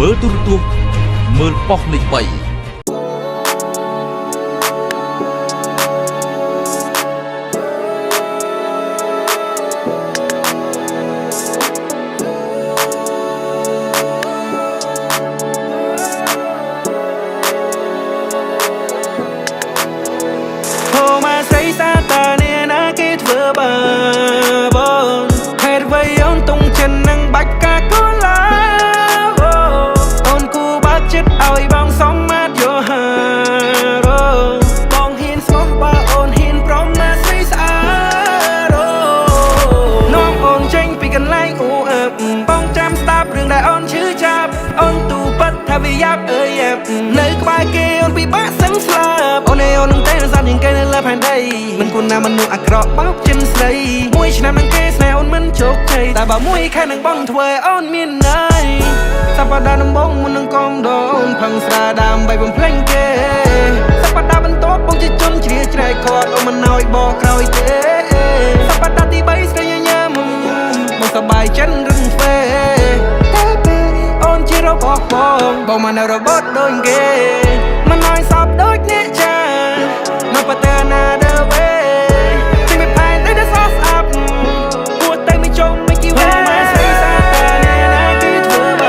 មើលទូរទស្សន៍មើលប៉ុស្តិ៍លេខ3នៅក្បែរគេអូនពិបាកសឹងស្លាប់អូនឯអូននឹងតែសាប់ជាងគេនៅលើផែនដីមិនគួរណាមនុស្សអាក្រក់បោកចិនស្រីមួយឆ្នាំនឹងគេស្នេហ៍អូនមិនជោគជ័យតែបើមួយខែនឹងបងធ្វើឲ្យអូនមានន័យសប្តាហ៍ដំបូងមុននឹងកុំដូនផឹងស្រាដើម្បីបំភ្លេចគេសប្តាហ៍បន្ទាប់បងជាជនជ្រាជ្រែកគាត់អូនមិនឲ្យបកក្រោយទេសប្តាហ៍ទី3ស្រីញ៉ាំមកសប្បាយចិត្តរឹងពេអូនជារបស់បងមិននៅរបត់ដូចគេមិនឲ្យសពដូចអ្នកចាមកបតាណាដល់វេទីមិនផែនទៅដល់ស្អាប់គួរទៅមិនចង់មិនគីវ៉ាមកស្រីសាតានេះណាគឺធ្វើប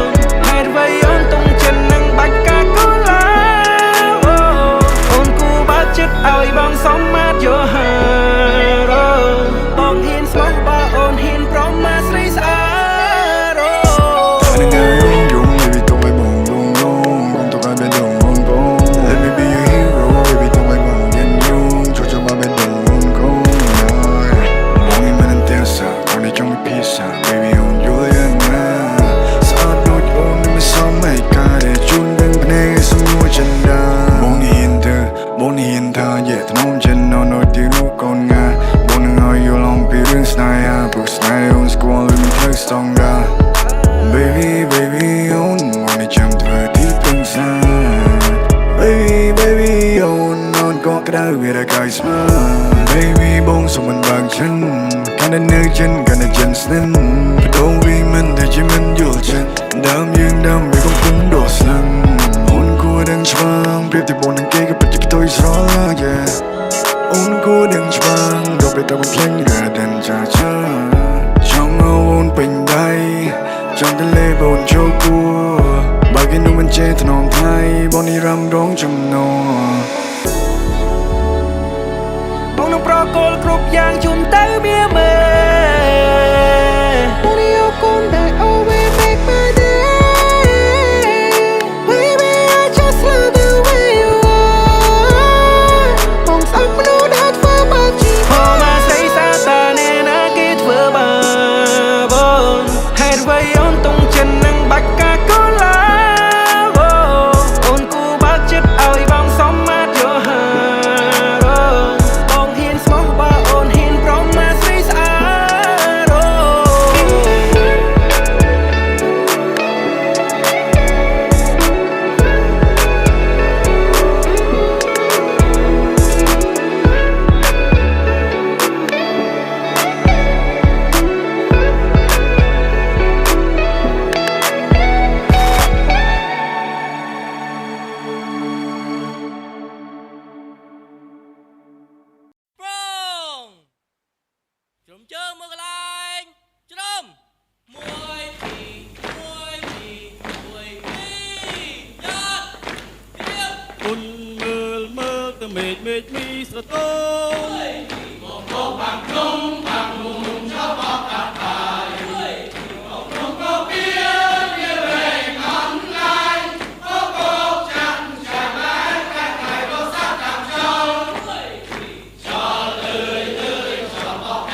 ងហើយវៃអូនតុងចិននឹងបាច់កាកូឡាអូនគូបើចិត្តឲ្យបងសមមាត់យោហាបងហ៊ានស្មោះបើអូនហ៊ានប្រមាស្រីស្អាតBaby បងសុំមិនបើកចិត្តកាន់តែនៅចិនកាន់តែចិនស្និនបដូរវិញមិនតែជាមិនយល់ចិត្តដើមយើងដើមវាកំពុងដកស្លាំងអូនគួរដឹងច្បាស់ប្រៀបទៅបងនឹងគេក៏ពិតជាខ្ទុយស្រឡាញ់អូនគួរដឹងច្បាស់ដល់ពេលទៅបំភ្លេចរឿងដែលចាចាចង់អូនពេញដៃចង់ទៅលេបអូនចូលគួរបើគេនោះមិនចេះថ្នមថៃបងនេះរំរងចំណងប្រកលគ្រប់យ៉ាងជុំទៅវាមើបងនេះអូកូនដែល always make my day Baby I just love the way you are បងស្អប់មនុស្សដែលធ្វើបាបជីវិតអូមកស្រីសាតានេះណាគេធ្វើបាបបងហេតុអ្វីអូនតុងចិននឹងបាច់កាកូឡាអូនគូបើកចិត្តឲ្យបងសមមាត់យោហាជុំជើងមើលកន្លែងជ្រុំមួយពីយ៉ាត់ទៀបគុនមើលទៅមេឃមីស្រទន់មកបាំងក្រុមបាំងមុំចោលបោកកាត់ហើយមកក្រុមក៏ពីវាវែងអន់ឡាយអូកោចាំចាំបានកាត់ហើយរសាតាមចោលចោលអើយចោលបោក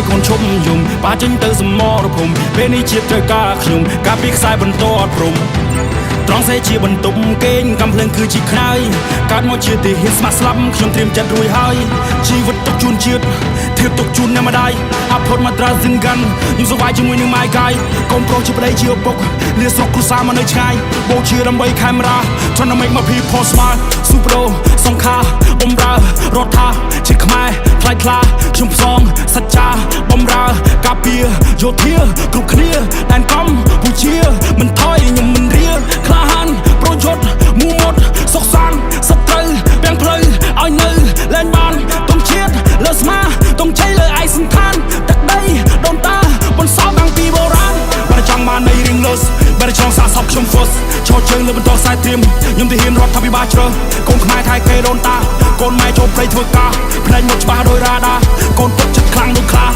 កូនឈុំយំបាចេញទៅសមរភូមិពេលនេះជាត្រូវការខ្ញុំការពីខ្សែបន្តអត់ព្រំត្រង់សេជាបន្ទប់គេងកំភ្លើងគឺជាខ្នើយកើតមកជាទីហ៊ានស្ម័គ្រស្លាប់ខ្ញុំត្រៀមចិត្តរួចហើយជីវិតទុកជូនជាតិធៀបទុកជូនអ្នកម្ដាយអផុតមកត្រាសិនកាន់ខ្ញុំសវាយជាមួយនឹងម៉ាយកាយកូនប្រុសជាប្តីជាឪពុកលាស្រុកគ្រួសារមកនៅឆ្ងាយបូជាដើម្បីខេមរាទ្រាំដើម្បីមកភីផស្មាស៊ូប្រូសង្ខាបំរើរដ្ឋាជាខ្មែរផ្លាយខ្លាខ្ញុំផ្សងសច្ចាបំរើការពារយោធាគ្រប់គ្នាដែនកំពូជាមិនថយខ្ញុំមិនរៀក្លាហានប្រយុទ្ធមូមុតសុខសាន្តសត្រូវទាំងផ្លូវឲ្យនៅលែងបានទុំជាតិលើស្មាទុំជ័យលើឯសន្តានទឹកដីដូនតាបន្សល់តាំងពីបុរាណបើចង់បាននៃរៀងលឹសបើចង់សាកសពខ្ញុំហ្វឹសឈរជើងលើបន្តខ្សែត្រៀមខ្ញុំទៅហ៊ានរដ្ឋាភិបាលជ្រើកូនខ្មែរថៃគេដូនតាកូនម៉ែចូលព្រៃធ្វើការផ្នែកមុខច្បាស់ដោយរ៉ាដាកូនទឹកចិត្តខ្លាំងដូចខ្លា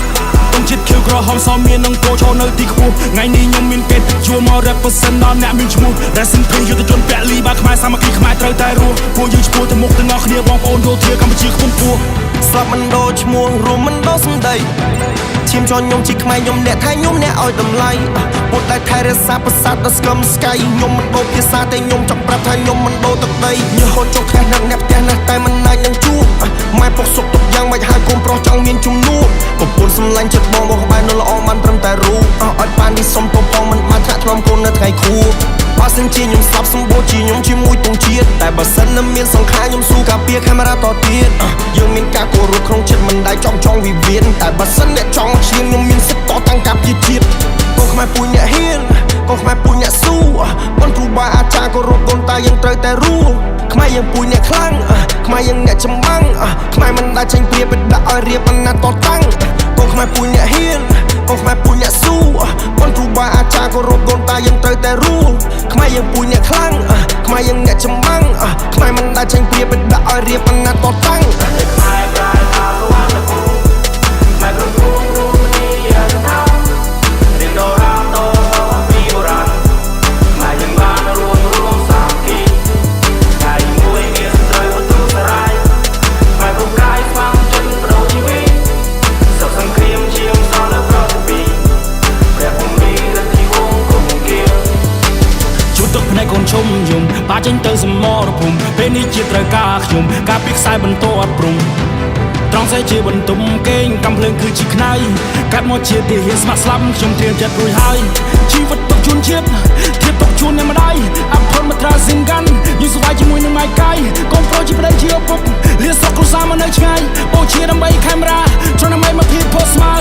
ទុំជាតិខៀវក្រហមសមមាននឹងគោឈរនៅទីខ្ពស់ថ្ងៃនេះខ្ញុំមានពេទ្យជួមក represent ដល់អ្នកមានឈ្មោះ Racing ព្រៃយុទ្ធជនពលីបាខ្មែរសាមគ្គីខ្មែរត្រូវតែរស់ពួកយើងឈ្មោះទៅមុខទាំងអស់គ្នាបងប្អូនយោធាកម្ពុជាខ្ពង់ខ្ពស់ស្លាប់មិនដូរឈ្មោះរួមមិនដូរសម្ដីឈាមជន់ខ្ញុំជាខ្មែរខ្ញុំអ្នកថៃខ្ញុំអ្នកឲ្យតម្លៃពុតដែលថែរក្សាប្រាសាទដល់ស្គមស្កៃខ្ញុំមិនដូរភាសាតែខ្ញុំចង់ប្រាប់ថាខ្ញុំមិនដូរទឹកដីញើសហូតចុកខែនឹងអ្នកផ្ទះណាស់តែមិនអាចនឹងជួបម៉ែពុកសុកទុកយ៉ាងមិនហើយកូនប្រុសចង់មានជំនួសប្រពន្ធសម្លាញ់ចិត្តបងក្បែរនៅល្អបានត្រឹមតែរូបឲ្យបាននេះសុំពងមិនបានថាធ្លំកូននៅថ្ងៃខួបបើសិនជាខ្ញុំស្លាប់សម្បូរជាខ្ញុំជាមួយទងជាតិតែបើសិននៅមានសង្ខារខ្ញុំស៊ូការពារកាមេរ៉ាតទៀតយើងមានការគោរពក្នុងចិត្តមិនដែលចង់វិវាទតែបើសិនអ្នកចង់ឈានខ្ញុំមានសិទ្ធិតតាំងការពារជាតិកូនខ្មែរពូជអ្នកហ៊ានកូនខ្មែរពូជអ្នកស៊ូបងគ្រូបាអាចារ្យគោរពកូនតាយើងត្រូវតែរួមខ្មែរយើងពូជអ្នកខ្លាំងខ្មែរយើងអ្នកចម្បាំងខ្មែរមិនដែលចេញព្រាបដាក់ឲ្យរៀបអាណត្តិតតាំងកូនខ្មែរពូជអ្នកហ៊ានកូនខ្មែរពូជអ្នកស៊ូបងគ្រូបាអាចារ្យគោរពកូនតាយើងត្រូវតែរួមខ្មែរយើងពូជអ្នកខ្លាំងខ្មែរយើងអ្នកចម្បាំងខ្មែរមិនដែលចេញព្រាបដាក់ឲ្យរៀបអាណត្តិតតាំងខ្មែរប្រែថាសវណ្ណភូមិខ្មែរគ្រប់គ្រងរួមគ្នាយ៉ាងថារៀងដរាបតពីបុរាណខ្មែរយើងបានរួមសាមគ្គីថ្ងៃមួយមានសត្រូវបន្ទុសរាយខ្មែរគ្រប់កាយស្វាងចិត្តបដូរជីវិតសុខសង្គ្រាមជាមសល់នៅប្រទេសពីព្រះភូមិរទីវងគុំគៀជួបទឹកភ្នែកកូនឈុំយំបាចេញទៅសមរភូមិពេលនេះជាត្រូវការខ្ញុំការពីខ្សែបន្តអត់ព្រំត្រង់សេជាបន្ទុំគេងកំភ្លើងគឺជាខ្នើយកាត់មកជាទីហ៊ានស្ម័គ្រស្លាប់ខ្ញុំត្រៀមចិត្តរួចហើយជីវិតទុកជូនជាតិធៀបទុកជូនអ្នកម្ដាយអផុតមកត្រាសិនកាន់យើងសវាយជាមួយនឹងម៉ាយកាយកូនប្រុសជាប្តីជាឪពុកលាស្រុកគ្រួសារមកនៅឆ្ងាយបូជាដើម្បីខេមរាទ្រាំដើម្បីមកភីផស្មា